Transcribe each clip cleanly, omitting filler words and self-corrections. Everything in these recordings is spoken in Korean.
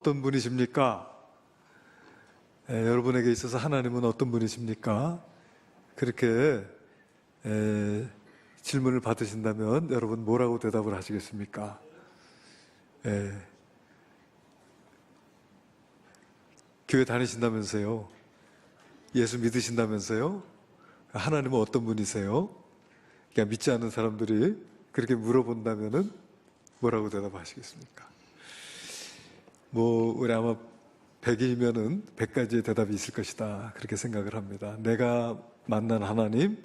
어떤 분이십니까? 여러분에게 있어서 하나님은 어떤 분이십니까? 그렇게 질문을 받으신다면 여러분 뭐라고 대답을 하시겠습니까? 교회 다니신다면서요? 예수 믿으신다면서요? 하나님은 어떤 분이세요? 그냥 믿지 않는 사람들이 그렇게 물어본다면은 뭐라고 대답하시겠습니까? 우리 아마 100이면은 100가지의 대답이 있을 것이다. 그렇게 생각을 합니다. 내가 만난 하나님,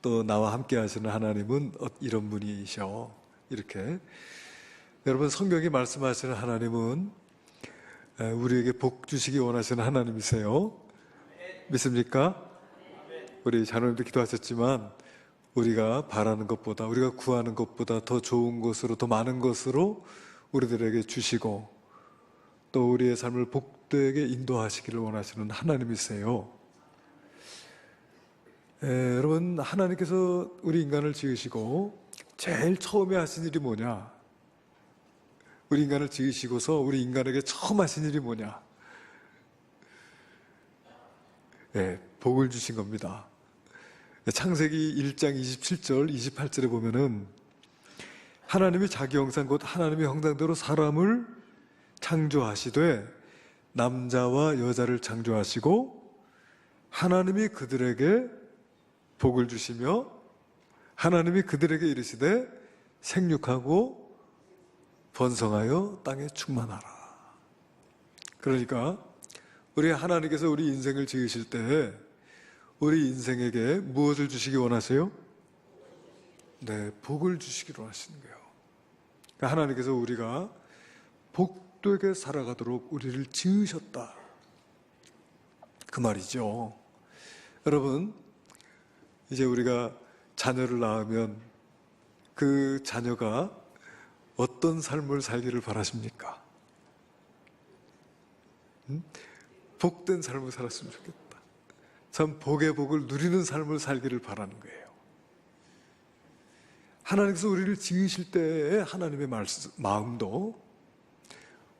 또 나와 함께 하시는 하나님은 이런 분이셔. 이렇게. 여러분, 성경이 말씀하시는 하나님은 우리에게 복 주시기 원하시는 하나님이세요. 믿습니까? 우리 자녀님도 기도하셨지만 우리가 바라는 것보다, 우리가 구하는 것보다 더 좋은 것으로, 더 많은 것으로 우리들에게 주시고 또 우리의 삶을 복되게 인도하시기를 원하시는 하나님이세요. 여러분, 하나님께서 우리 인간을 지으시고 제일 처음에 하신 일이 뭐냐? 우리 인간을 지으시고서 우리 인간에게 처음 하신 일이 뭐냐? 복을 주신 겁니다. 창세기 1장 27절, 28절에 보면은 하나님이 자기 형상 곧 하나님의 형상대로 사람을 창조하시되 남자와 여자를 창조하시고 하나님이 그들에게 복을 주시며 하나님이 그들에게 이르시되 생육하고 번성하여 땅에 충만하라. 그러니까 우리 하나님께서 우리 인생을 지으실 때 우리 인생에게 무엇을 주시기 원하세요? 네, 복을 주시기로 하시는 거예요. 그러니까 하나님께서 우리가 복되게 살아가도록 우리를 지으셨다. 그 말이죠. 여러분, 이제 우리가 자녀를 낳으면 그 자녀가 어떤 삶을 살기를 바라십니까? 복된 삶을 살았으면 좋겠다. 참 복의 복을 누리는 삶을 살기를 바라는 거예요. 하나님께서 우리를 지으실 때의 하나님의 마음도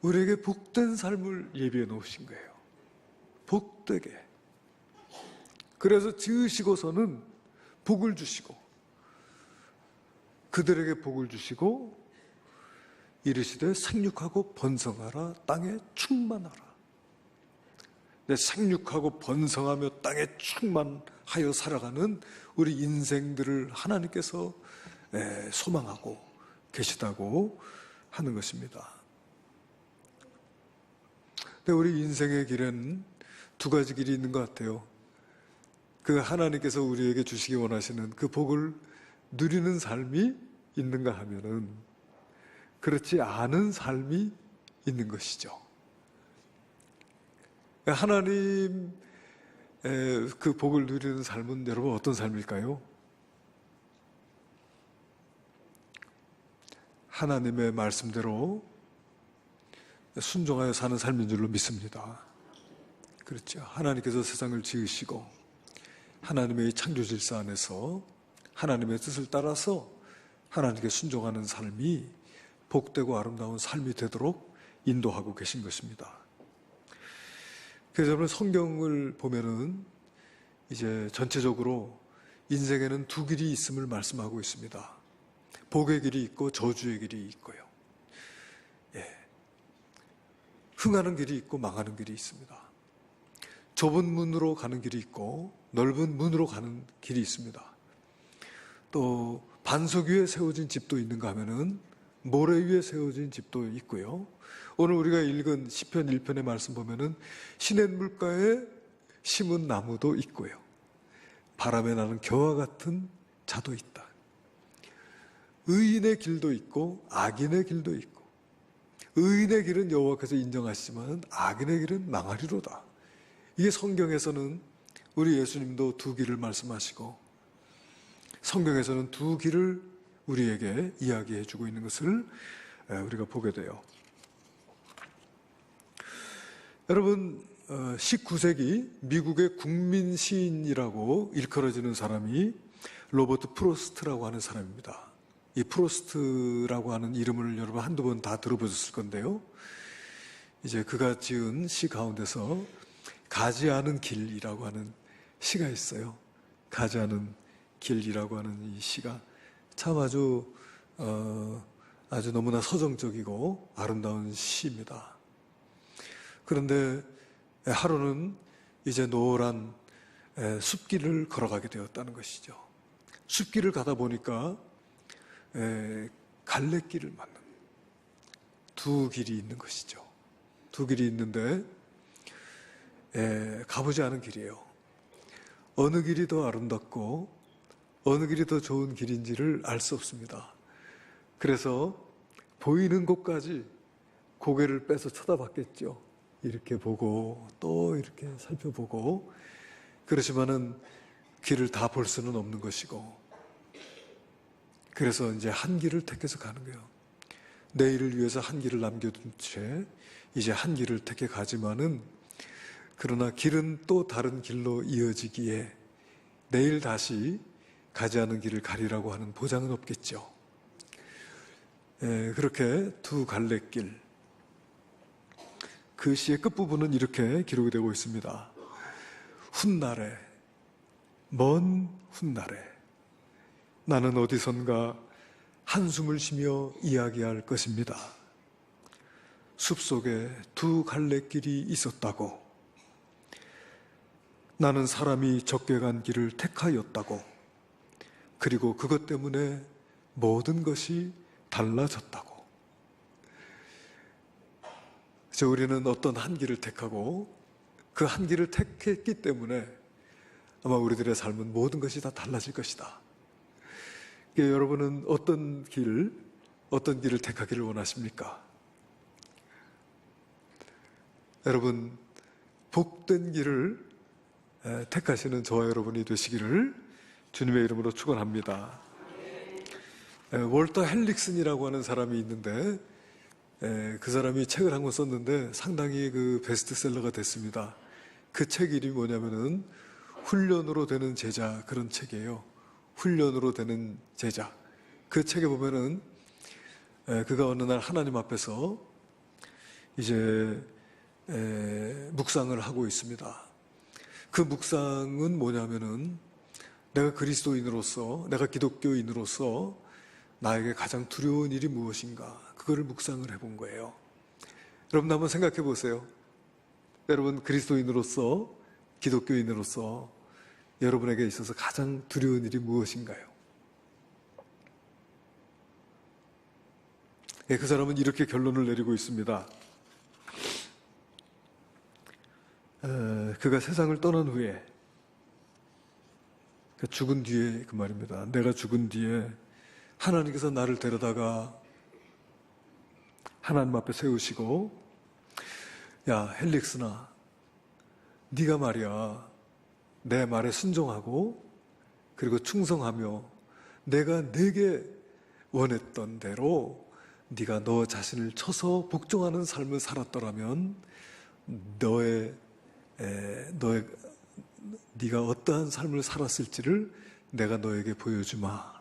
우리에게 복된 삶을 예비해 놓으신 거예요. 복되게. 그래서 지으시고서는 복을 주시고 그들에게 복을 주시고 이르시되 생육하고 번성하라 땅에 충만하라. 생육하고 번성하며 땅에 충만하여 살아가는 우리 인생들을 하나님께서 소망하고 계시다고 하는 것입니다. 근데 우리 인생의 길에는 두 가지 길이 있는 것 같아요. 그 하나님께서 우리에게 주시기 원하시는 그 복을 누리는 삶이 있는가 하면은 그렇지 않은 삶이 있는 것이죠. 하나님 그 복을 누리는 삶은 여러분 어떤 삶일까요? 하나님의 말씀대로 순종하여 사는 삶인 줄로 믿습니다. 그렇죠. 하나님께서 세상을 지으시고 하나님의 창조 질서 안에서 하나님의 뜻을 따라서 하나님께 순종하는 삶이 복되고 아름다운 삶이 되도록 인도하고 계신 것입니다. 그래서 여러분 성경을 보면은 이제 전체적으로 인생에는 두 길이 있음을 말씀하고 있습니다. 복의 길이 있고 저주의 길이 있고요. 흥하는 길이 있고 망하는 길이 있습니다. 좁은 문으로 가는 길이 있고 넓은 문으로 가는 길이 있습니다. 또 반석 위에 세워진 집도 있는가 하면은 모래 위에 세워진 집도 있고요. 오늘 우리가 읽은 시편 1편의 말씀 보면은 시냇물가에 심은 나무도 있고요. 바람에 나는 겨와 같은 자도 있다. 의인의 길도 있고 악인의 길도 있고 의인의 길은 여호와께서 인정하시지만 악인의 길은 망하리로다. 이게 성경에서는 우리 예수님도 두 길을 말씀하시고 성경에서는 두 길을 우리에게 이야기해 주고 있는 것을 우리가 보게 돼요. 여러분, 19세기 미국의 국민 시인이라고 일컬어지는 사람이 로버트 프로스트라고 하는 사람입니다. 이 프로스트라고 하는 이름을 여러분 한두 번 다 들어보셨을 건데요. 이제 그가 지은 시 가운데서 가지 않은 길이라고 하는 시가 있어요. 가지 않은 길이라고 하는 이 시가 참 아주 너무나 서정적이고 아름다운 시입니다. 그런데 하루는 이제 노란 숲길을 걸어가게 되었다는 것이죠. 숲길을 가다 보니까 갈래길을 만난 두 길이 있는 것이죠. 두 길이 있는데 가보지 않은 길이에요. 어느 길이 더 아름답고 어느 길이 더 좋은 길인지를 알 수 없습니다. 그래서 보이는 곳까지 고개를 빼서 쳐다봤겠죠. 이렇게 보고 또 이렇게 살펴보고, 그렇지만은 길을 다 볼 수는 없는 것이고, 그래서 이제 한 길을 택해서 가는 거예요. 내일을 위해서 한 길을 남겨둔 채 이제 한 길을 택해 가지만은, 그러나 길은 또 다른 길로 이어지기에 내일 다시 가지 않은 길을 가리라고 하는 보장은 없겠죠. 그렇게 두 갈래길, 그 시의 끝부분은 이렇게 기록이 되고 있습니다. 훗날에, 먼 훗날에 나는 어디선가 한숨을 쉬며 이야기할 것입니다. 숲속에 두 갈래길이 있었다고, 나는 사람이 적게 간 길을 택하였다고, 그리고 그것 때문에 모든 것이 달라졌다고. 우리는 어떤 한 길을 택하고 그 한 길을 택했기 때문에 아마 우리들의 삶은 모든 것이 다 달라질 것이다. 여러분은 어떤 길을 택하기를 원하십니까? 여러분, 복된 길을 택하시는 저와 여러분이 되시기를 주님의 이름으로 축원합니다. 월터 헬릭슨이라고 하는 사람이 있는데, 그 사람이 책을 한 권 썼는데 상당히 그 베스트셀러가 됐습니다. 그 책 이름이 뭐냐면은 훈련으로 되는 제자, 그런 책이에요. 훈련으로 되는 제자. 그 책에 보면은 그가 어느 날 하나님 앞에서 이제 묵상을 하고 있습니다. 그 묵상은 뭐냐면은, 내가 그리스도인으로서, 내가 기독교인으로서 나에게 가장 두려운 일이 무엇인가, 그거를 묵상을 해본 거예요. 여러분 한번 생각해 보세요. 여러분 그리스도인으로서, 기독교인으로서 여러분에게 있어서 가장 두려운 일이 무엇인가요? 그 사람은 이렇게 결론을 내리고 있습니다. 그가 세상을 떠난 후에, 죽은 뒤에 그 말입니다. 내가 죽은 뒤에 하나님께서 나를 데려다가 하나님 앞에 세우시고, 야 헬릭스나, 네가 말이야 내 말에 순종하고 그리고 충성하며 내가 내게 원했던 대로 네가 너 자신을 쳐서 복종하는 삶을 살았더라면 네가 어떠한 삶을 살았을지를 내가 너에게 보여주마.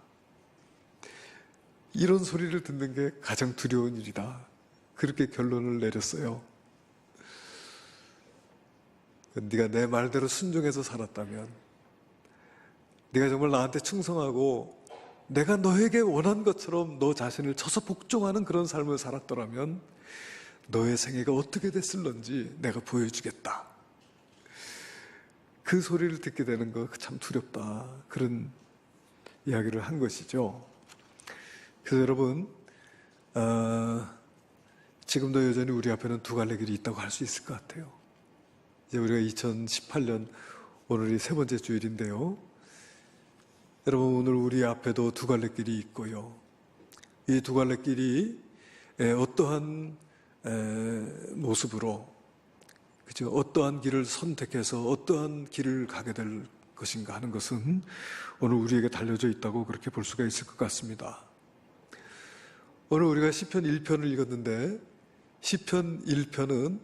이런 소리를 듣는 게 가장 두려운 일이다. 그렇게 결론을 내렸어요. 네가 내 말대로 순종해서 살았다면, 네가 정말 나한테 충성하고 내가 너에게 원한 것처럼 너 자신을 쳐서 복종하는 그런 삶을 살았더라면 너의 생애가 어떻게 됐을런지 내가 보여주겠다. 그 소리를 듣게 되는 거 참 두렵다. 그런 이야기를 한 것이죠. 그래서 여러분, 지금도 여전히 우리 앞에는 두 갈래 길이 있다고 할 수 있을 것 같아요. 이제 우리가 2018년 오늘이 세 번째 주일인데요. 여러분, 오늘 우리 앞에도 두 갈래 길이 있고요. 이 두 갈래 길이 어떠한 모습으로, 그죠? 어떠한 길을 선택해서 어떠한 길을 가게 될 것인가 하는 것은 오늘 우리에게 달려져 있다고 그렇게 볼 수가 있을 것 같습니다. 오늘 우리가 시편 1편을 읽었는데, 시편 1편은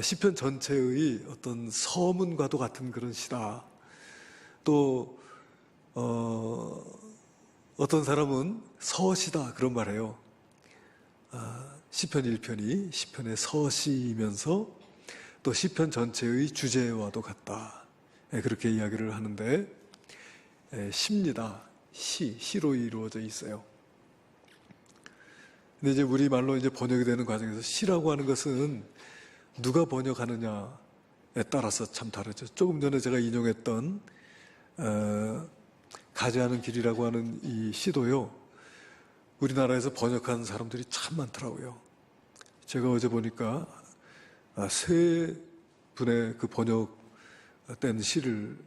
시편 전체의 어떤 서문과도 같은 그런 시다. 또 어떤 사람은 서시다, 그런 말해요. 시편 1편이 시편의 서시이면서 또 시편 전체의 주제와도 같다. 그렇게 이야기를 하는데 시입니다. 시로 이루어져 있어요. 근데 이제 우리 말로 이제 번역이 되는 과정에서 시라고 하는 것은 누가 번역하느냐에 따라서 참 다르죠. 조금 전에 제가 인용했던 가지 않은 길이라고 하는 이 시도요, 우리나라에서 번역한 사람들이 참 많더라고요. 제가 어제 보니까 세 분의 그 번역된 시를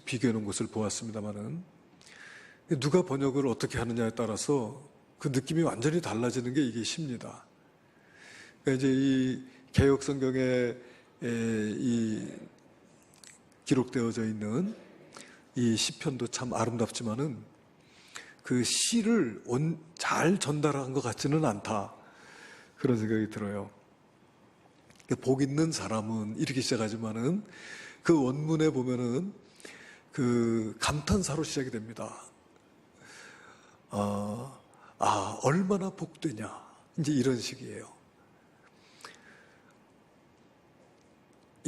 비교해 놓은 것을 보았습니다만은, 누가 번역을 어떻게 하느냐에 따라서 그 느낌이 완전히 달라지는 게 이게 시입니다. 그러니까 이제 이 개역 성경에 이 기록되어져 있는 이 시편도 참 아름답지만은 그 시를 잘 전달한 것 같지는 않다, 그런 생각이 들어요. 복 있는 사람은 이렇게 시작하지만은 그 원문에 보면은 그 감탄사로 시작이 됩니다. 얼마나 복되냐, 이제 이런 식이에요.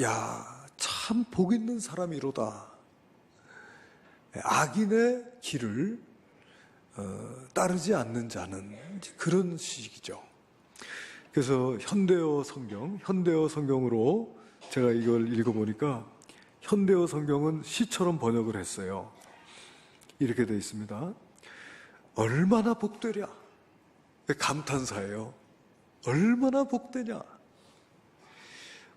야, 참 복 있는 사람이로다. 악인의 길을 따르지 않는 자는, 그런 식이죠. 그래서 현대어 성경으로 제가 이걸 읽어보니까 현대어 성경은 시처럼 번역을 했어요. 이렇게 되어 있습니다. 얼마나 복되랴. 감탄사예요. 얼마나 복되냐.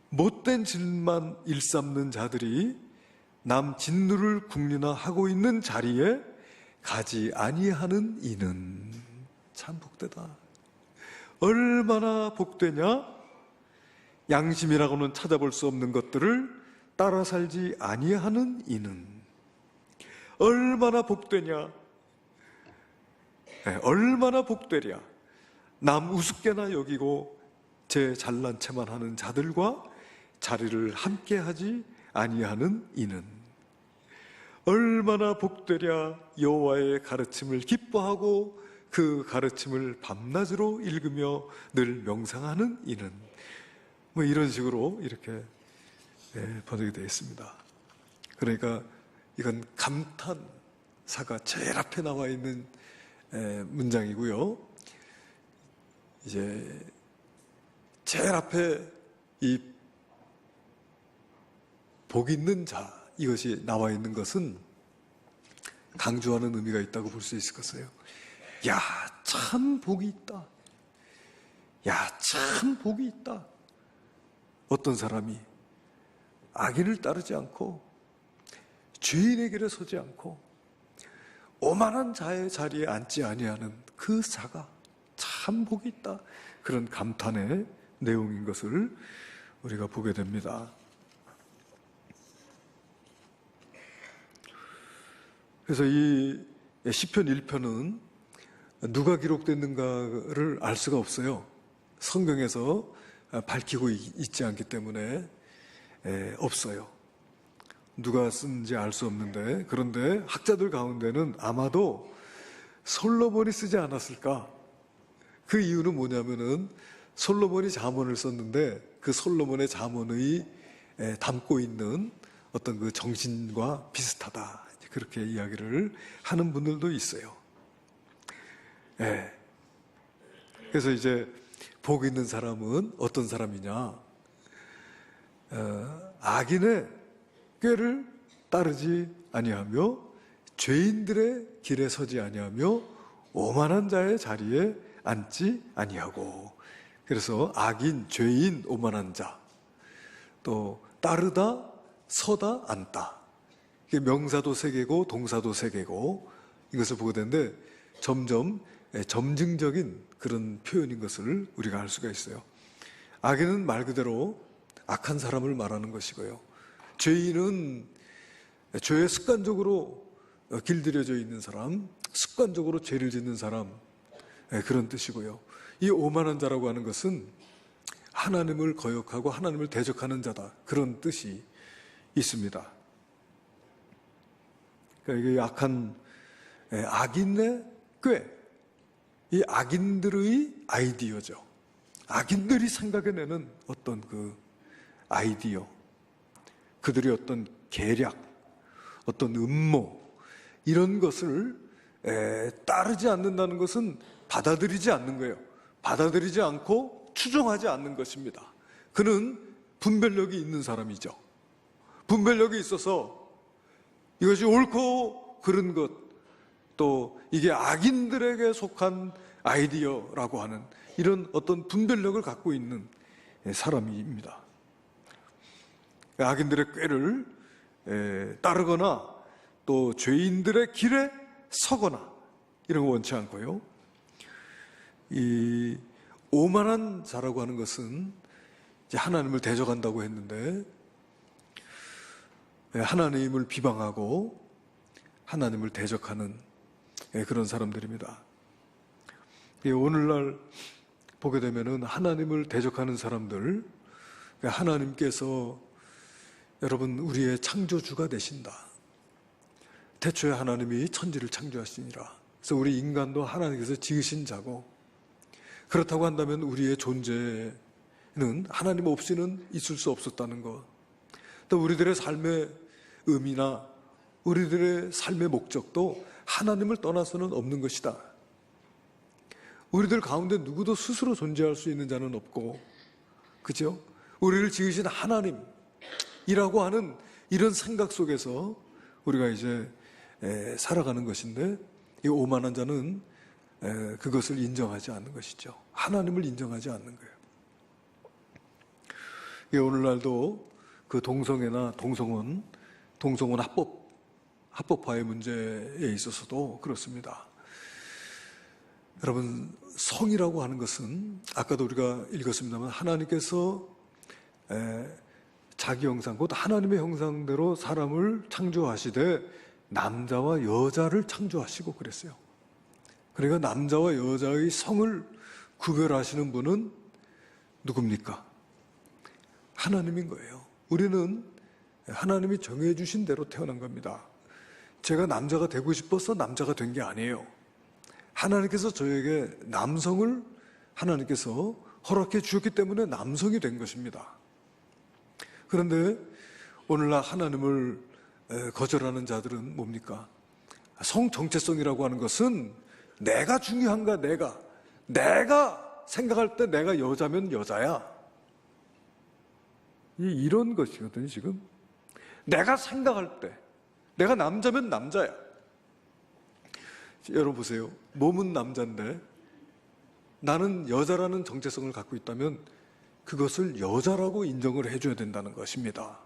못된 짓만 일삼는 자들이 남 진누를 국리나 하고 있는 자리에 가지 아니하는 이는 참 복되다. 얼마나 복되냐. 양심이라고는 찾아볼 수 없는 것들을 따라 살지 아니하는 이는 얼마나 복되냐. 얼마나 복되랴. 남 우습게나 여기고 제 잘난 체만 하는 자들과 자리를 함께하지 아니하는 이는 얼마나 복되랴. 여호와의 가르침을 기뻐하고 그 가르침을 밤낮으로 읽으며 늘 명상하는 이는, 뭐 이런 식으로 이렇게 번역이 되어 있습니다. 그러니까 이건 감탄사가 제일 앞에 나와 있는 문장이고요. 이제 제일 앞에 이 복 있는 자, 이것이 나와 있는 것은 강조하는 의미가 있다고 볼 수 있을 것이에요. 야, 참 복이 있다. 야, 참 복이 있다. 어떤 사람이 악인을 따르지 않고 죄인의 길에 서지 않고 오만한 자의 자리에 앉지 아니하는 그 자가 참 복이 있다. 그런 감탄의 내용인 것을 우리가 보게 됩니다. 그래서 이 시편 1편은 누가 기록됐는가를 알 수가 없어요. 성경에서 밝히고 있지 않기 때문에 없어요. 누가 쓴지 알 수 없는데, 그런데 학자들 가운데는 아마도 솔로몬이 쓰지 않았을까. 그 이유는 뭐냐면은 솔로몬이 잠언을 썼는데 그 솔로몬의 잠언의 담고 있는 어떤 그 정신과 비슷하다, 그렇게 이야기를 하는 분들도 있어요. 그래서 이제 복 있는 사람은 어떤 사람이냐. 악인의 꾀를 따르지 아니하며 죄인들의 길에 서지 아니하며 오만한 자의 자리에 앉지 아니하고. 그래서 악인, 죄인, 오만한 자, 또 따르다, 서다, 앉다, 이게 명사도 세 개고 동사도 세 개고, 이것을 보게 되는데 점점 점증적인 그런 표현인 것을 우리가 알 수가 있어요. 악인은 말 그대로 악한 사람을 말하는 것이고요, 죄인은 죄에 습관적으로 길들여져 있는 사람, 습관적으로 죄를 짓는 사람, 그런 뜻이고요. 이 오만한 자라고 하는 것은 하나님을 거역하고 하나님을 대적하는 자다, 그런 뜻이 있습니다. 그러니까 이게 악한 악인의 꾀, 이 악인들의 아이디어죠. 악인들이 생각해내는 어떤 그 아이디어, 그들의 어떤 계략, 어떤 음모, 이런 것을 따르지 않는다는 것은 받아들이지 않는 거예요. 받아들이지 않고 추종하지 않는 것입니다. 그는 분별력이 있는 사람이죠. 분별력이 있어서 이것이 옳고 그른 것, 또 이게 악인들에게 속한 아이디어라고 하는 이런 어떤 분별력을 갖고 있는 사람입니다. 악인들의 꾀를 따르거나 또 죄인들의 길에 서거나 이런 거 원치 않고요. 이 오만한 자라고 하는 것은 이제 하나님을 대적한다고 했는데, 하나님을 비방하고 하나님을 대적하는 그런 사람들입니다. 오늘날 보게 되면은 하나님을 대적하는 사람들, 하나님께서 여러분 우리의 창조주가 되신다. 태초에 하나님이 천지를 창조하시니라. 그래서 우리 인간도 하나님께서 지으신 자고, 그렇다고 한다면 우리의 존재는 하나님 없이는 있을 수 없었다는 것, 또 우리들의 삶의 의미나 우리들의 삶의 목적도 하나님을 떠나서는 없는 것이다. 우리들 가운데 누구도 스스로 존재할 수 있는 자는 없고, 그죠? 우리를 지으신 하나님이라고 하는 이런 생각 속에서 우리가 이제 살아가는 것인데, 이 오만한 자는 그것을 인정하지 않는 것이죠. 하나님을 인정하지 않는 거예요. 오늘날도 그 동성애나 동성혼 합법화의 문제에 있어서도 그렇습니다. 여러분, 성이라고 하는 것은 아까도 우리가 읽었습니다만 하나님께서 자기 형상, 곧 하나님의 형상대로 사람을 창조하시되 남자와 여자를 창조하시고 그랬어요. 그러니까 남자와 여자의 성을 구별하시는 분은 누굽니까? 하나님인 거예요. 우리는 하나님이 정해주신 대로 태어난 겁니다. 제가 남자가 되고 싶어서 남자가 된 게 아니에요. 하나님께서 저에게 남성을 하나님께서 허락해 주셨기 때문에 남성이 된 것입니다. 그런데 오늘날 하나님을 거절하는 자들은 뭡니까? 성 정체성이라고 하는 것은 내가 중요한가, 내가 생각할 때 내가 여자면 여자야. 이런 것이거든요, 지금. 내가 생각할 때 내가 남자면 남자야. 여러분 보세요. 몸은 남자인데 나는 여자라는 정체성을 갖고 있다면 그것을 여자라고 인정을 해줘야 된다는 것입니다.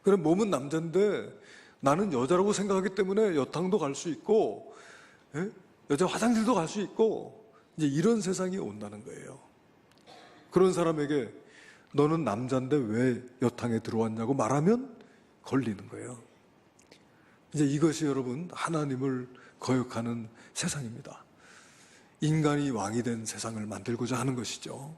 그럼 몸은 남자인데 나는 여자라고 생각하기 때문에 여탕도 갈 수 있고, 여자 화장실도 갈 수 있고, 이제 이런 세상이 온다는 거예요. 그런 사람에게 너는 남자인데 왜 여탕에 들어왔냐고 말하면 걸리는 거예요. 이제 이것이 여러분 하나님을 거역하는 세상입니다. 인간이 왕이 된 세상을 만들고자 하는 것이죠.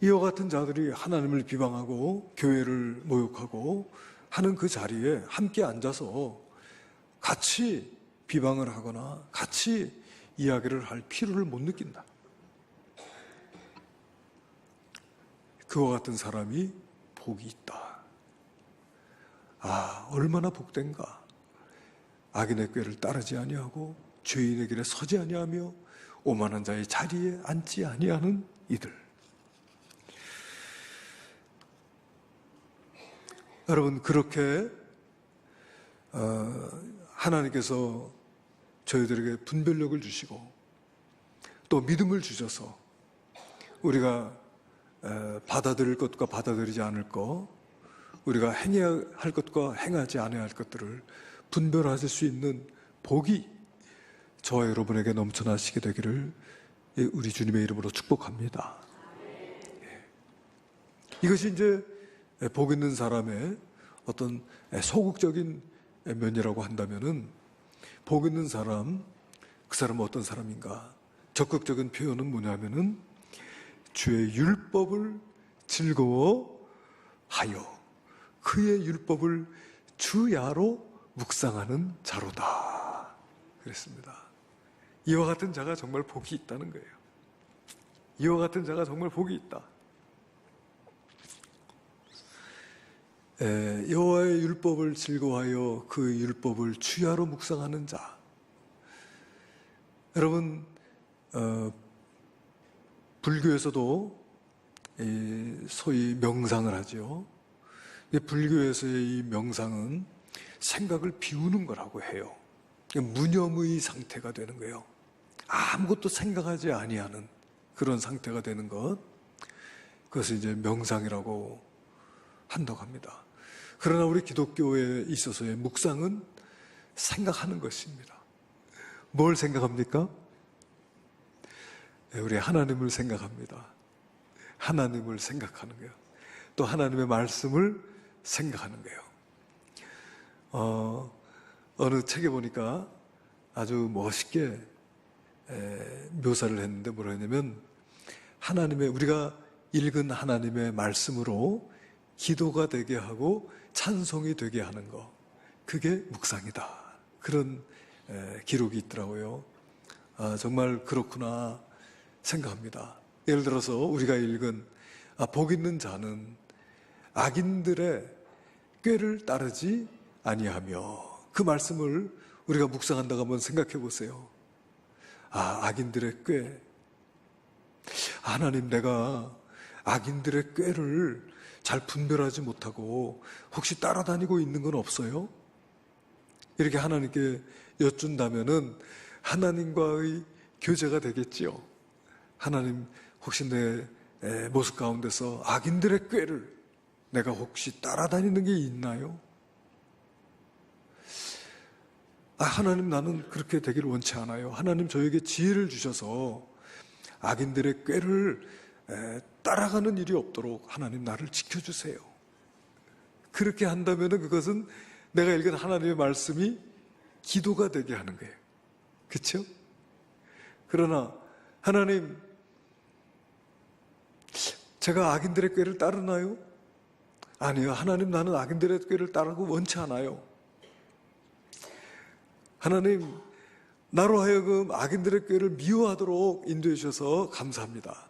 이와 같은 자들이 하나님을 비방하고 교회를 모욕하고 하는 그 자리에 함께 앉아서 같이 비방을 하거나 같이 이야기를 할 필요를 못 느낀다. 그와 같은 사람이 복이 있다. 아, 얼마나 복된가. 악인의 꾀를 따르지 아니하고 죄인의 길에 서지 아니하며 오만한 자의 자리에 앉지 아니하는 이들. 여러분, 그렇게 하나님께서 저희들에게 분별력을 주시고 또 믿음을 주셔서 우리가 받아들일 것과 받아들이지 않을 것, 우리가 행해야 할 것과 행하지 않아야 할 것들을 분별하실 수 있는 복이 저와 여러분에게 넘쳐나시게 되기를 우리 주님의 이름으로 축복합니다. 이것이 이제 복 있는 사람의 어떤 소극적인 면이라고 한다면은, 복 있는 사람, 그 사람은 어떤 사람인가? 적극적인 표현은 뭐냐면은 주의 율법을 즐거워하여 그의 율법을 주야로 묵상하는 자로다 그랬습니다. 이와 같은 자가 정말 복이 있다는 거예요. 이와 같은 자가 정말 복이 있다. 여호와의 율법을 즐거워하여 그 율법을 주야로 묵상하는 자. 여러분, 불교에서도 소위 명상을 하죠. 불교에서의 이 명상은 생각을 비우는 거라고 해요. 무념의 상태가 되는 거예요. 아무것도 생각하지 아니하는 그런 상태가 되는 것, 그것을 이제 명상이라고 한다고 합니다. 그러나 우리 기독교에 있어서의 묵상은 생각하는 것입니다. 뭘 생각합니까? 우리 하나님을 생각합니다. 하나님을 생각하는 거예요. 또 하나님의 말씀을 생각하는 거예요. 어느 책에 보니까 아주 멋있게 묘사를 했는데 뭐라 했냐면, 우리가 읽은 하나님의 말씀으로 기도가 되게 하고 찬송이 되게 하는 거, 그게 묵상이다. 그런 기록이 있더라고요. 정말 그렇구나 생각합니다. 예를 들어서 우리가 읽은 복 있는 자는 악인들의 꾀를 따르지 아니하며, 그 말씀을 우리가 묵상한다고 한번 생각해 보세요. 악인들의 꾀. 하나님, 내가 악인들의 꾀를 잘 분별하지 못하고 혹시 따라다니고 있는 건 없어요? 이렇게 하나님께 여쭌다면은 하나님과의 교제가 되겠지요. 하나님, 혹시 내 모습 가운데서 악인들의 꾀를 내가 혹시 따라다니는 게 있나요? 하나님, 나는 그렇게 되기를 원치 않아요. 하나님, 저에게 지혜를 주셔서 악인들의 꾀를 따라가는 일이 없도록 하나님, 나를 지켜주세요. 그렇게 한다면 그것은 내가 읽은 하나님의 말씀이 기도가 되게 하는 거예요. 그렇죠? 그러나 하나님, 제가 악인들의 꾀를 따르나요? 아니요. 하나님, 나는 악인들의 꾀를 따르고 원치 않아요. 하나님, 나로 하여금 악인들의 꾀를 미워하도록 인도해 주셔서 감사합니다.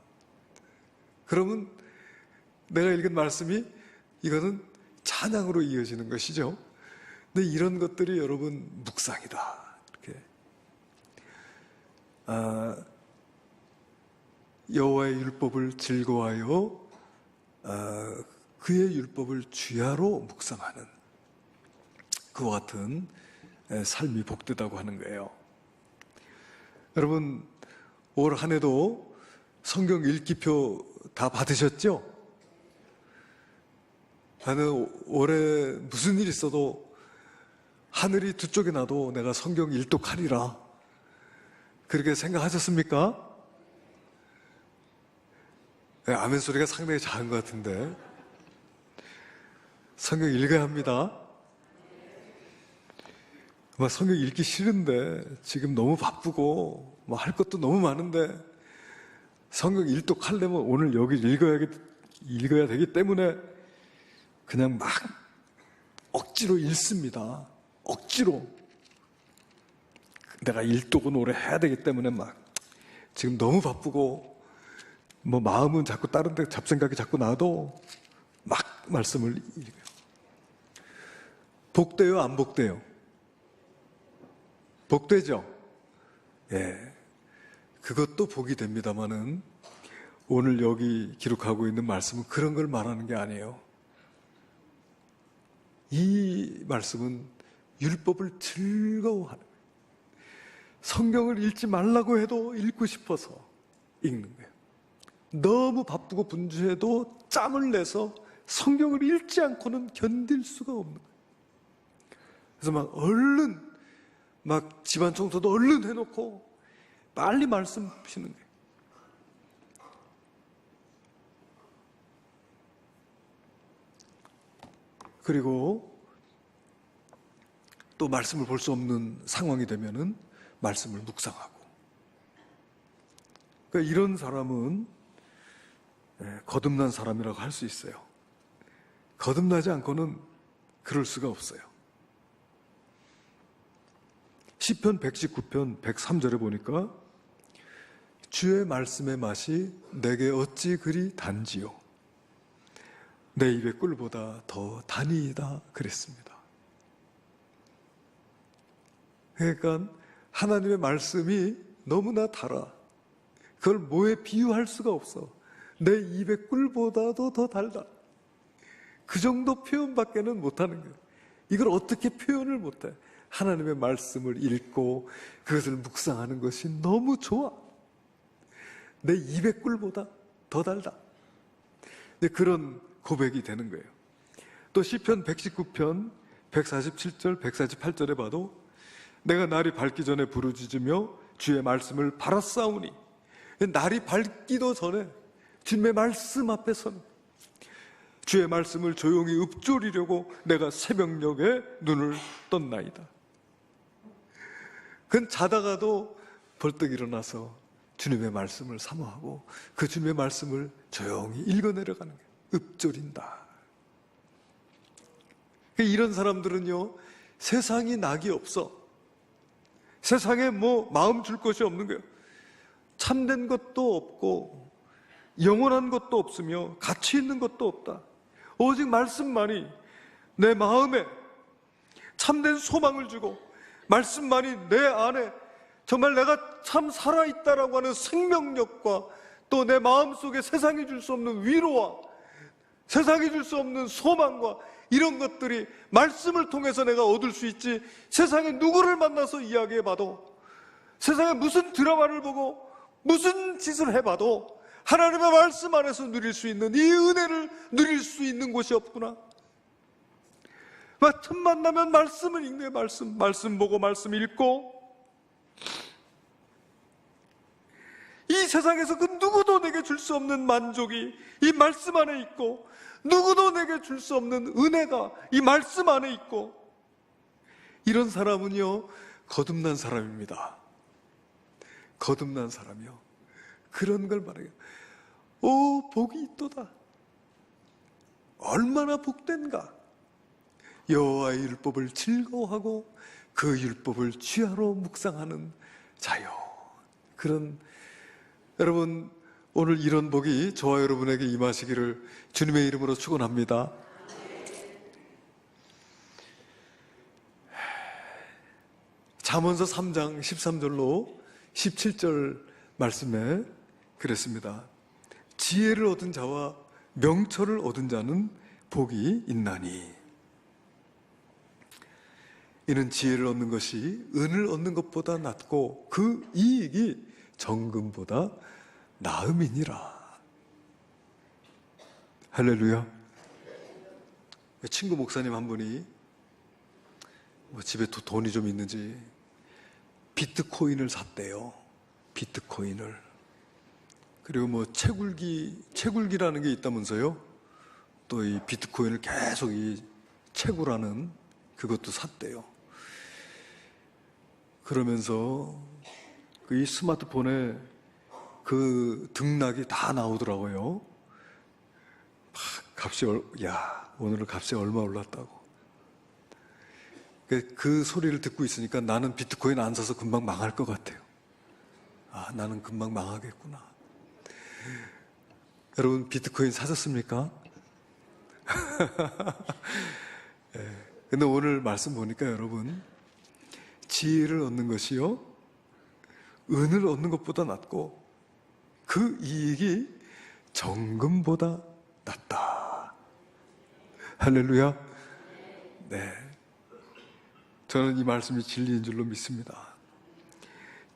그러면 내가 읽은 말씀이 이거는 찬양으로 이어지는 것이죠. 근데 이런 것들이 여러분 묵상이다. 이렇게 여호와의 율법을 즐거워하여 그의 율법을 주야로 묵상하는 그와 같은 삶이 복되다고 하는 거예요. 여러분, 올 한 해도 성경 읽기표 다 받으셨죠? 나는 올해 무슨 일 있어도 하늘이 두 쪽이 나도 내가 성경 일독하리라, 그렇게 생각하셨습니까? 아멘 소리가 상당히 작은 것 같은데. 성경 읽어야 합니다. 성경 읽기 싫은데 지금 너무 바쁘고 할 것도 너무 많은데 성경 일독하려면 오늘 여기 읽어야 되기 때문에 그냥 막 억지로 읽습니다. 억지로. 내가 일독은 올해 해야 되기 때문에 막 지금 너무 바쁘고 마음은 자꾸 다른 데 잡생각이 자꾸 나도 막 말씀을 읽어요. 복돼요, 안 복돼요? 복되죠? 예. 그것도 복이 됩니다만은 오늘 여기 기록하고 있는 말씀은 그런 걸 말하는 게 아니에요. 이 말씀은 율법을 즐거워하는 거예요. 성경을 읽지 말라고 해도 읽고 싶어서 읽는 거예요. 너무 바쁘고 분주해도 짬을 내서 성경을 읽지 않고는 견딜 수가 없는 거예요. 그래서 얼른 집안 청소도 얼른 해놓고 빨리 말씀 피는 거예요. 그리고 또 말씀을 볼 수 없는 상황이 되면은 말씀을 묵상하고. 그러니까 이런 사람은 거듭난 사람이라고 할 수 있어요. 거듭나지 않고는 그럴 수가 없어요. 시편 119편 103절에 보니까 주의 말씀의 맛이 내게 어찌 그리 단지요 내 입의 꿀보다 더 단이다 그랬습니다. 그러니까 하나님의 말씀이 너무나 달아. 그걸 뭐에 비유할 수가 없어. 내 입의 꿀보다도 더 달다. 그 정도 표현밖에는 못하는 거예요. 이걸 어떻게 표현을 못해. 하나님의 말씀을 읽고 그것을 묵상하는 것이 너무 좋아. 내 입의 꿀보다 더 달다. 그런 고백이 되는 거예요. 또 시편 119편 147절 148절에 봐도 내가 날이 밝기 전에 부르짖으며 주의 말씀을 바라싸우니, 날이 밝기도 전에 주님의 말씀 앞에 선 주의 말씀을 조용히 읊조리려고 내가 새벽녘에 눈을 떴나이다. 그건 자다가도 벌떡 일어나서 주님의 말씀을 사모하고 그 주님의 말씀을 조용히 읽어내려가는 거예요. 읊조린다. 이런 사람들은요, 세상이 낙이 없어. 세상에 뭐 마음 줄 것이 없는 거예요. 참된 것도 없고 영원한 것도 없으며 가치 있는 것도 없다. 오직 말씀만이 내 마음에 참된 소망을 주고 말씀만이 내 안에 정말 내가 참 살아있다라고 하는 생명력과 또 내 마음속에 세상이 줄 수 없는 위로와 세상이 줄 수 없는 소망과 이런 것들이 말씀을 통해서 내가 얻을 수 있지, 세상에 누구를 만나서 이야기해봐도, 세상에 무슨 드라마를 보고 무슨 짓을 해봐도 하나님의 말씀 안에서 누릴 수 있는 이 은혜를 누릴 수 있는 곳이 없구나. 틈 만나면 말씀을 읽네. 말씀 보고 말씀 읽고. 이 세상에서 그 누구도 내게 줄 수 없는 만족이 이 말씀 안에 있고, 누구도 내게 줄 수 없는 은혜가 이 말씀 안에 있고, 이런 사람은요, 거듭난 사람입니다. 거듭난 사람이요. 그런 걸 말해요. 오, 복이 있도다. 얼마나 복된가. 여호와의 율법을 즐거워하고 그 율법을 취하로 묵상하는 자요. 그런, 여러분, 오늘 이런 복이 저와 여러분에게 임하시기를 주님의 이름으로 축원합니다. 잠언서 3장 13절로 17절 말씀에 그랬습니다. 지혜를 얻은 자와 명철을 얻은 자는 복이 있나니, 이는 지혜를 얻는 것이 은을 얻는 것보다 낫고 그 이익이 정금보다 나음이니라. 할렐루야. 친구 목사님 한 분이 집에 또 돈이 좀 있는지 비트코인을 샀대요. 비트코인을. 그리고 채굴기라는 게 있다면서요. 또 이 비트코인을 계속 이 채굴하는 그것도 샀대요. 그러면서 이 스마트폰에 그 등락이 다 나오더라고요. 오늘은 값이 얼마 올랐다고. 그 소리를 듣고 있으니까 나는 비트코인 안 사서 금방 망할 것 같아요. 나는 금방 망하겠구나. 여러분, 비트코인 사셨습니까? 근데 오늘 말씀 보니까 여러분, 지혜를 얻는 것이요, 은을 얻는 것보다 낫고 그 이익이 정금보다 낫다. 할렐루야. 네, 저는 이 말씀이 진리인 줄로 믿습니다.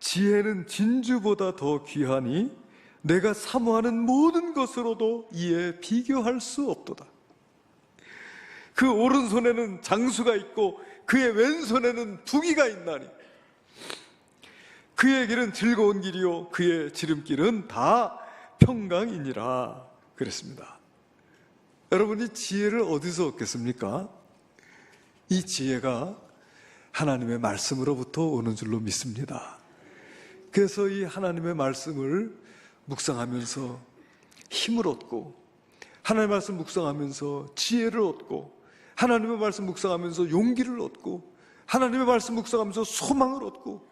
지혜는 진주보다 더 귀하니 내가 사모하는 모든 것으로도 이에 비교할 수 없도다. 그 오른손에는 장수가 있고 그의 왼손에는 부귀가 있나니 그의 길은 즐거운 길이요 그의 지름길은 다 평강이니라 그랬습니다. 여러분이 지혜를 어디서 얻겠습니까? 이 지혜가 하나님의 말씀으로부터 오는 줄로 믿습니다. 그래서 이 하나님의 말씀을 묵상하면서 힘을 얻고, 하나님의 말씀 묵상하면서 지혜를 얻고, 하나님의 말씀 묵상하면서 용기를 얻고, 하나님의 말씀 묵상하면서 소망을 얻고,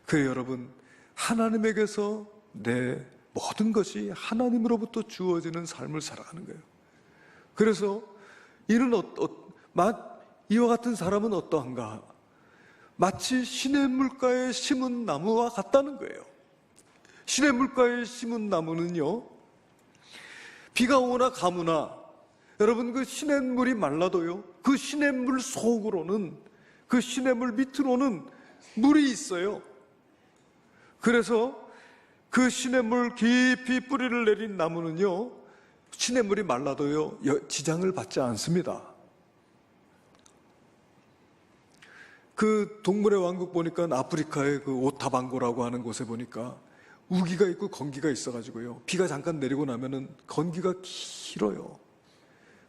그래요 여러분, 하나님에게서 내 모든 것이 하나님으로부터 주어지는 삶을 살아가는 거예요. 그래서 이는 이와 같은 사람은 어떠한가? 마치 시냇물가에 심은 나무와 같다는 거예요. 시냇물가에 심은 나무는요, 비가 오나 가무나 여러분 그 시냇물이 말라도요, 그 시냇물 속으로는, 그 시냇물 밑으로는 물이 있어요. 그래서 그 시냇물 깊이 뿌리를 내린 나무는요, 시냇물이 말라도요 지장을 받지 않습니다. 그 동물의 왕국 보니까 아프리카의 그 오타방고라고 하는 곳에 보니까 우기가 있고 건기가 있어가지고요, 비가 잠깐 내리고 나면은 건기가 길어요.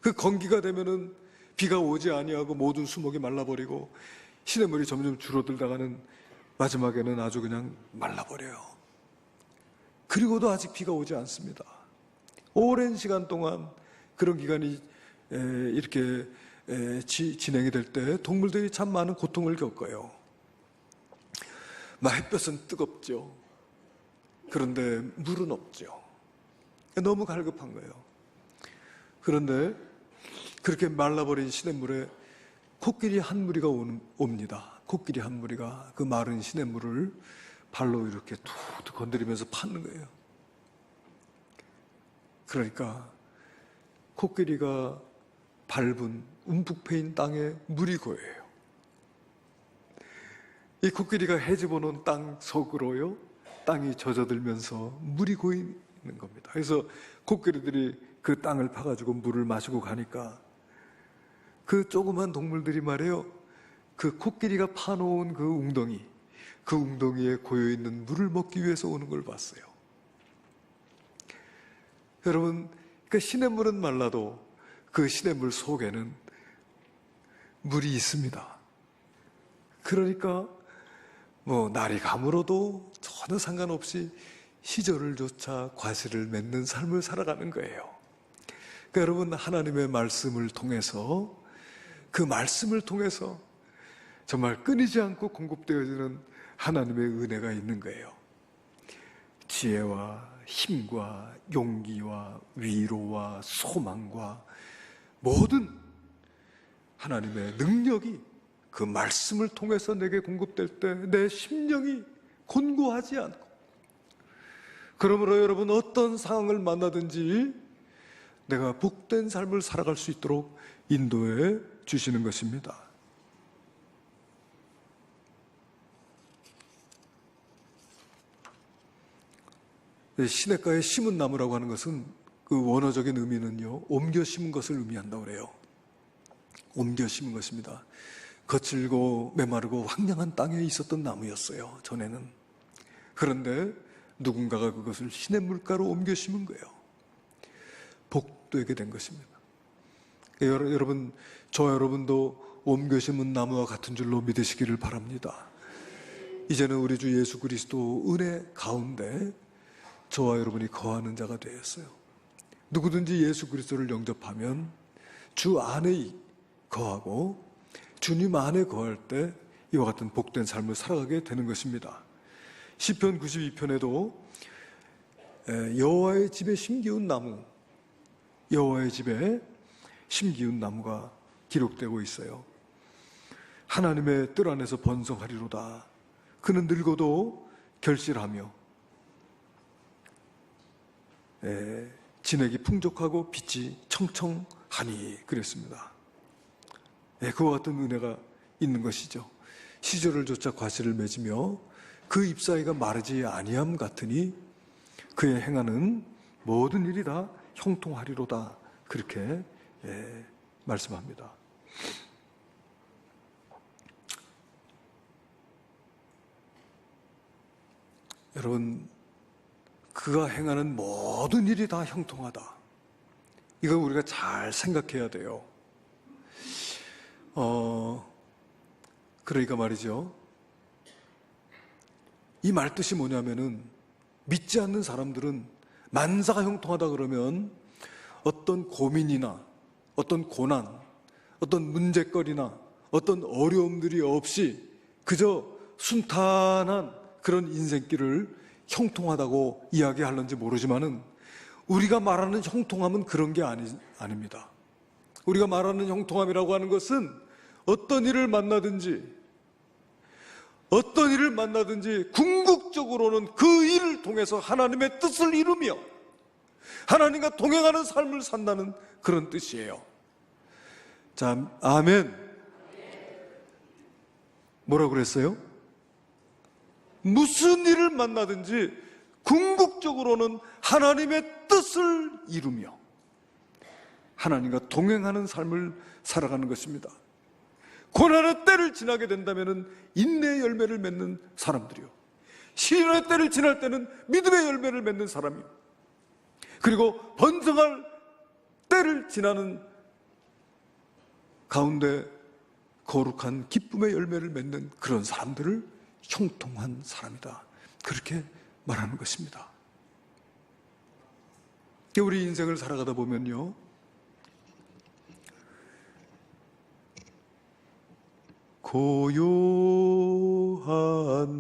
그 건기가 되면은 비가 오지 아니하고 모든 수목이 말라버리고 시냇물이 점점 줄어들다가는 마지막에는 아주 그냥 말라버려요. 그리고도 아직 비가 오지 않습니다. 오랜 시간 동안 그런 기간이 이렇게 진행이 될 때 동물들이 참 많은 고통을 겪어요. 햇볕은 뜨겁죠. 그런데 물은 없죠. 너무 갈급한 거예요. 그런데 그렇게 말라버린 시냇물에 코끼리 한 무리가 옵니다. 코끼리 한 무리가 그 마른 시냇물을 발로 이렇게 툭툭 건드리면서 파는 거예요. 그러니까 코끼리가 밟은 움푹 패인 땅에 물이 고여요. 이 코끼리가 헤집어 놓은 땅 속으로요, 땅이 젖어들면서 물이 고이는 겁니다. 그래서 코끼리들이 그 땅을 파가지고 물을 마시고 가니까 그 조그만 동물들이 말이에요, 그 코끼리가 파놓은 그 웅덩이에 고여있는 물을 먹기 위해서 오는 걸 봤어요. 여러분, 그 시냇물은 말라도 그 시냇물 속에는 물이 있습니다. 그러니까 날이 가물어도 전혀 상관없이 시절을 쫓아 과실을 맺는 삶을 살아가는 거예요. 그러니까 여러분, 하나님의 말씀을 통해서, 그 말씀을 통해서 정말 끊이지 않고 공급되어지는 하나님의 은혜가 있는 거예요. 지혜와 힘과 용기와 위로와 소망과 모든 하나님의 능력이 그 말씀을 통해서 내게 공급될 때 내 심령이 곤고하지 않고, 그러므로 여러분, 어떤 상황을 만나든지 내가 복된 삶을 살아갈 수 있도록 인도해 주시는 것입니다. 시냇가에 심은 나무라고 하는 것은 그 원어적인 의미는요, 옮겨 심은 것을 의미한다고 그래요. 옮겨 심은 것입니다. 거칠고 메마르고 황량한 땅에 있었던 나무였어요, 전에는. 그런데 누군가가 그것을 시냇물가로 옮겨 심은 거예요. 복되게 된 것입니다. 여러분, 저 여러분도 옮겨 심은 나무와 같은 줄로 믿으시기를 바랍니다. 이제는 우리 주 예수 그리스도 은혜 가운데 저와 여러분이 거하는 자가 되었어요. 누구든지 예수 그리스도를 영접하면 주 안에 거하고 주님 안에 거할 때 이와 같은 복된 삶을 살아가게 되는 것입니다. 시편 92편에도 여호와의 집에 심기운 나무, 여호와의 집에 심기운 나무가 기록되고 있어요. 하나님의 뜰 안에서 번성하리로다. 그는 늙어도 결실하며 진액이 풍족하고 빛이 청청하니 그랬습니다. 그와 같은 은혜가 있는 것이죠. 시절을 쫓아 과실을 맺으며 그 잎사이가 마르지 아니함 같으니 그의 행하는 모든 일이 다 형통하리로다. 그렇게 말씀합니다. 여러분, 그가 행하는 모든 일이 다 형통하다. 이거 우리가 잘 생각해야 돼요. 그러니까 말이죠, 이 말뜻이 뭐냐면은, 믿지 않는 사람들은 만사가 형통하다 그러면 어떤 고민이나 어떤 고난, 어떤 문제거리나 어떤 어려움들이 없이 그저 순탄한 그런 인생길을 형통하다고 이야기하는지 모르지만은 우리가 말하는 형통함은 그런 게 아닙니다. 우리가 말하는 형통함이라고 하는 것은 어떤 일을 만나든지 궁극적으로는 그 일을 통해서 하나님의 뜻을 이루며 하나님과 동행하는 삶을 산다는 그런 뜻이에요. 자, 아멘. 뭐라고 그랬어요? 무슨 일을 만나든지 궁극적으로는 하나님의 뜻을 이루며 하나님과 동행하는 삶을 살아가는 것입니다. 고난의 때를 지나게 된다면 인내의 열매를 맺는 사람들이요, 시련의 때를 지날 때는 믿음의 열매를 맺는 사람이요, 그리고 번성할 때를 지나는 가운데 거룩한 기쁨의 열매를 맺는 그런 사람들을 형통한 사람이다, 그렇게 말하는 것입니다. 우리 인생을 살아가다 보면요, 고요한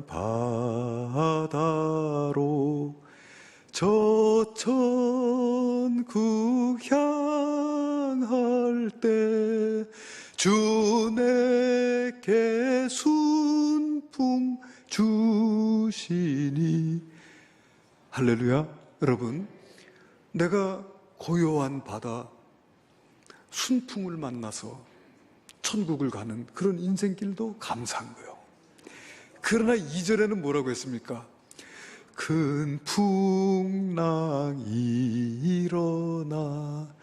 바다로 저천국 향할 때 주 내게 순풍 주시니. 할렐루야. 여러분, 내가 고요한 바다 순풍을 만나서 천국을 가는 그런 인생길도 감사한 거예요. 그러나 2절에는 뭐라고 했습니까? 큰 풍랑이 일어나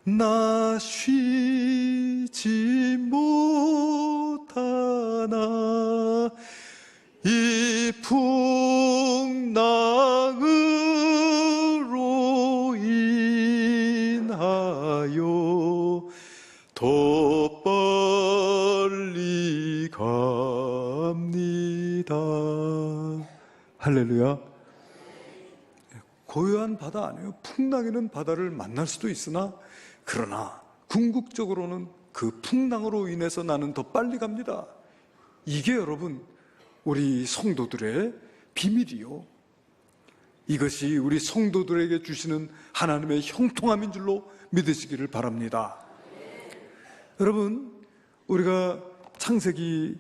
나 쉬지 못하나 이 풍랑으로 인하여 더 빨리 갑니다. 할렐루야. 고요한 바다 아니에요. 풍랑이는 바다를 만날 수도 있으나 그러나 궁극적으로는 그 풍랑으로 인해서 나는 더 빨리 갑니다. 이게 여러분 우리 성도들의 비밀이요, 이것이 우리 성도들에게 주시는 하나님의 형통함인 줄로 믿으시기를 바랍니다. 여러분, 우리가 창세기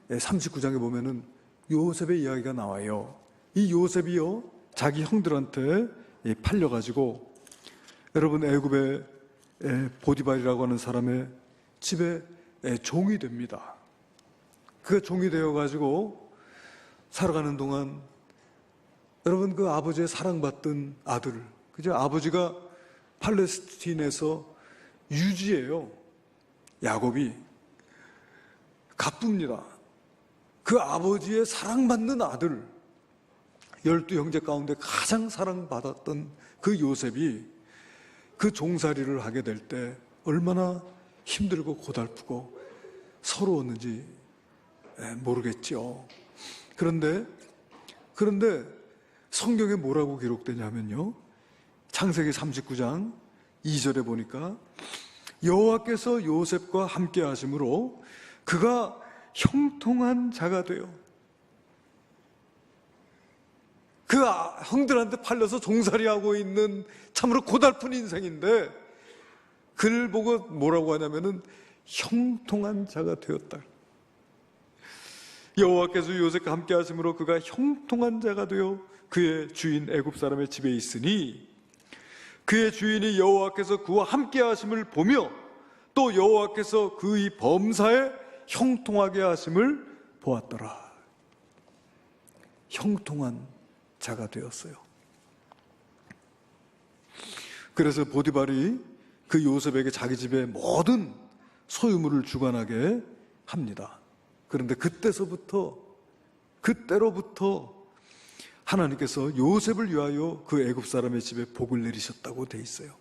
39장에 보면은 요셉의 이야기가 나와요. 이 요셉이요, 자기 형들한테 팔려가지고 여러분 애굽의 보디발이라고 하는 사람의 집에 종이 됩니다. 그가 종이 되어가지고 살아가는 동안 여러분 그 아버지의 사랑받던 아들, 그죠? 아버지가 팔레스틴에서 유지예요. 야곱이 가쁩니다. 그 아버지의 사랑받는 아들, 12형제 가운데 가장 사랑받았던 그 요셉이 그 종살이를 하게 될 때 얼마나 힘들고 고달프고 서러웠는지 모르겠죠. 그런데 성경에 뭐라고 기록되냐면요, 창세기 39장 2절에 보니까 여호와께서 요셉과 함께 하심으로 그가 형통한 자가 되어, 그 형들한테 팔려서 종살이하고 있는 참으로 고달픈 인생인데 그를 보고 뭐라고 하냐면은 형통한 자가 되었다. 여호와께서 요셉과 함께 하심으로 그가 형통한 자가 되어 그의 주인 애굽 사람의 집에 있으니 그의 주인이 여호와께서 그와 함께 하심을 보며 또 여호와께서 그의 범사에 형통하게 하심을 보았더라. 형통한 자가 되었어요. 그래서 보디발이 그 요셉에게 자기 집의 모든 소유물을 주관하게 합니다. 그런데 그때로부터 하나님께서 요셉을 위하여 그 애굽 사람의 집에 복을 내리셨다고 돼 있어요.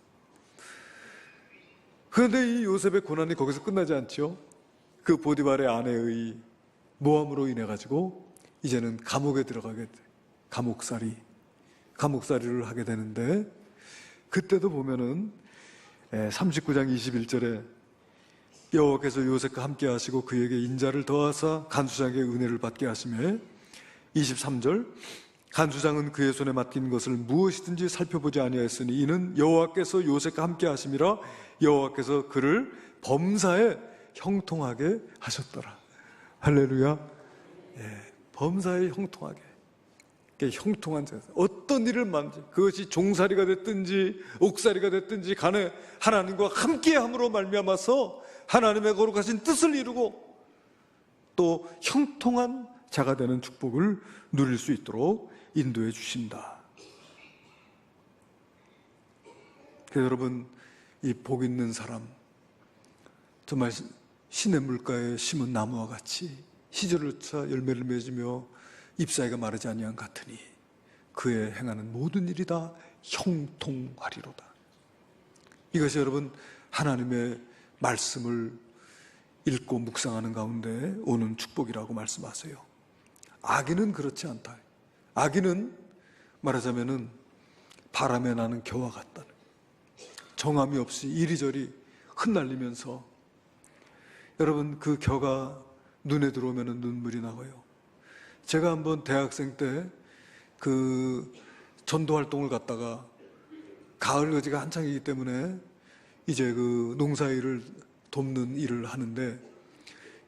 그런데 이 요셉의 고난이 거기서 끝나지 않죠. 그 보디발의 아내의 모함으로 인해 가지고 이제는 감옥에 들어가게 돼. 감옥살이를 하게 되는데, 그때도 보면은 39장 21절에 여호와께서 요셉과 함께 하시고 그에게 인자를 더하사 간수장에게 은혜를 받게 하시며 23절 간수장은 그의 손에 맡긴 것을 무엇이든지 살펴보지 아니하였으니 이는 여호와께서 요셉과 함께 하심이라 여호와께서 그를 범사에 형통하게 하셨더라. 할렐루야. 예, 범사에 형통하게. 형통한 자세. 어떤 일을 만지 그것이 종살이가 됐든지 옥살이가 됐든지 간에 하나님과 함께함으로 말미암아서 하나님의 거룩하신 뜻을 이루고 또 형통한 자가 되는 축복을 누릴 수 있도록 인도해 주신다. 그래서 여러분, 이 복 있는 사람 정말 신의 물가에 심은 나무와 같이 시절을 차 열매를 맺으며 잎사귀가 마르지 아니한 같으니 그의 행하는 모든 일이 다 형통하리로다. 이것이 여러분 하나님의 말씀을 읽고 묵상하는 가운데 오는 축복이라고 말씀하세요. 악인은 그렇지 않다. 악인은 말하자면은 바람에 나는 겨와 같다는, 정함이 없이 이리저리 흩날리면서 여러분 그 겨가 눈에 들어오면 눈물이 나고요. 제가 한번 대학생 때 그 전도 활동을 갔다가 가을 거지가 한창이기 때문에 이제 그 농사일을 돕는 일을 하는데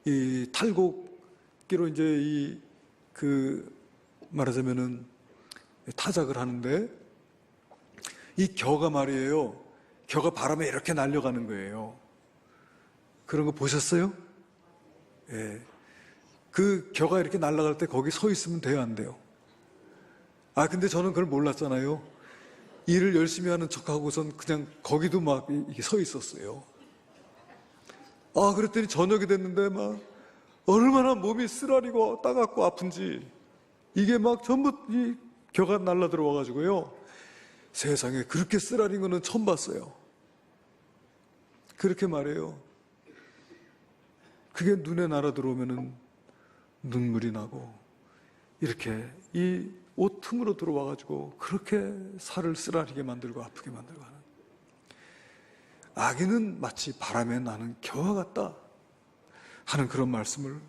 이 탈곡기로 이제 이 그 말하자면은 타작을 하는데 이 겨가 말이에요. 겨가 바람에 이렇게 날려가는 거예요. 그런 거 보셨어요? 예. 그 겨가 이렇게 날아갈 때 거기 서 있으면 돼요, 안 돼요? 근데 저는 그걸 몰랐잖아요. 일을 열심히 하는 척하고선 그냥 거기도 막 이렇게 서 있었어요. 그랬더니 저녁이 됐는데 막 얼마나 몸이 쓰라리고 따갑고 아픈지 이게 막 전부 이 겨가 날라 들어와가지고요. 세상에 그렇게 쓰라린 거는 처음 봤어요. 그렇게 말해요. 그게 눈에 날아 들어오면은 눈물이 나고 이렇게 이 옷 틈으로 들어와가지고 그렇게 살을 쓰라리게 만들고 아프게 만들고 하는, 악인은 마치 바람에 나는 겨와 같다 하는 그런 말씀을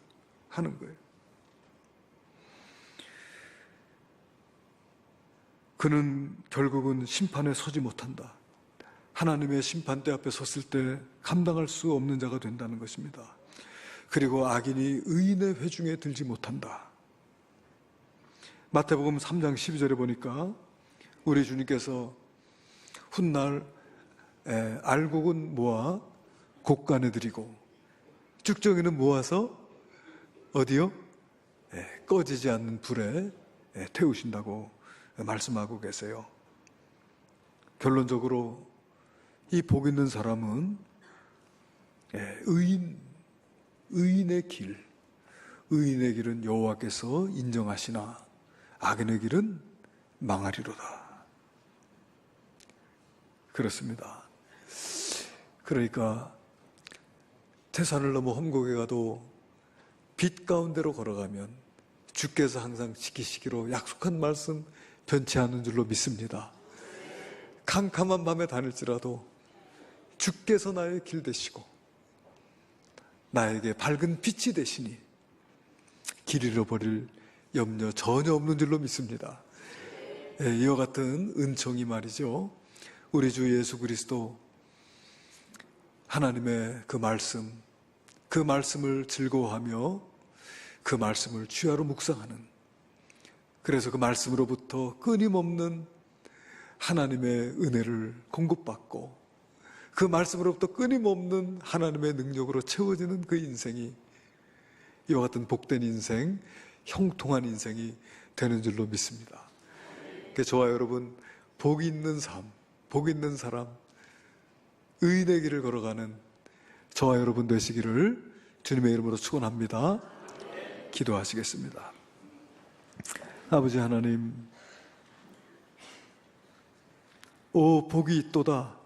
하는 거예요. 그는 결국은 심판에 서지 못한다. 하나님의 심판대 앞에 섰을 때 감당할 수 없는 자가 된다는 것입니다. 그리고 악인이 의인의 회중에 들지 못한다. 마태복음 3장 12절에 보니까 우리 주님께서 훗날 알곡은 모아 곡간에 드리고 쭉정이는 모아서 어디요? 꺼지지 않는 불에 태우신다고 말씀하고 계세요. 결론적으로 이 복 있는 사람은 의인의 길은 여호와께서 인정하시나 악인의 길은 망하리로다. 그렇습니다. 그러니까 태산을 넘어 험곡에 가도 빛 가운데로 걸어가면 주께서 항상 지키시기로 약속한 말씀 변치 않는 줄로 믿습니다. 캄캄한 밤에 다닐지라도 주께서 나의 길 되시고 나에게 밝은 빛이 되시니 길 잃어버릴 염려 전혀 없는 줄로 믿습니다. 이와 같은 은총이 말이죠, 우리 주 예수 그리스도 하나님의 그 말씀을 즐거워하며 그 말씀을 주야로 묵상하는, 그래서 그 말씀으로부터 끊임없는 하나님의 은혜를 공급받고 그 말씀으로부터 끊임없는 하나님의 능력으로 채워지는 그 인생이, 이와 같은 복된 인생, 형통한 인생이 되는 줄로 믿습니다. 저와 여러분 복 있는 삶, 복 있는 사람, 의인의 길을 걸어가는 저와 여러분 되시기를 주님의 이름으로 축원합니다. 기도하시겠습니다. 아버지 하나님, 오 복이 있도다.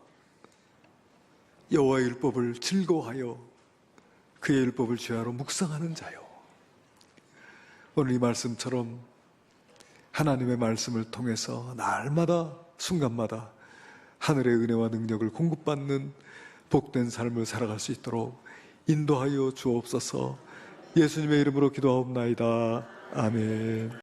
여호와의 율법을 즐거워하여 그의 율법을 주야로 묵상하는 자요. 오늘 이 말씀처럼 하나님의 말씀을 통해서 날마다 순간마다 하늘의 은혜와 능력을 공급받는 복된 삶을 살아갈 수 있도록 인도하여 주옵소서. 예수님의 이름으로 기도하옵나이다. 아멘.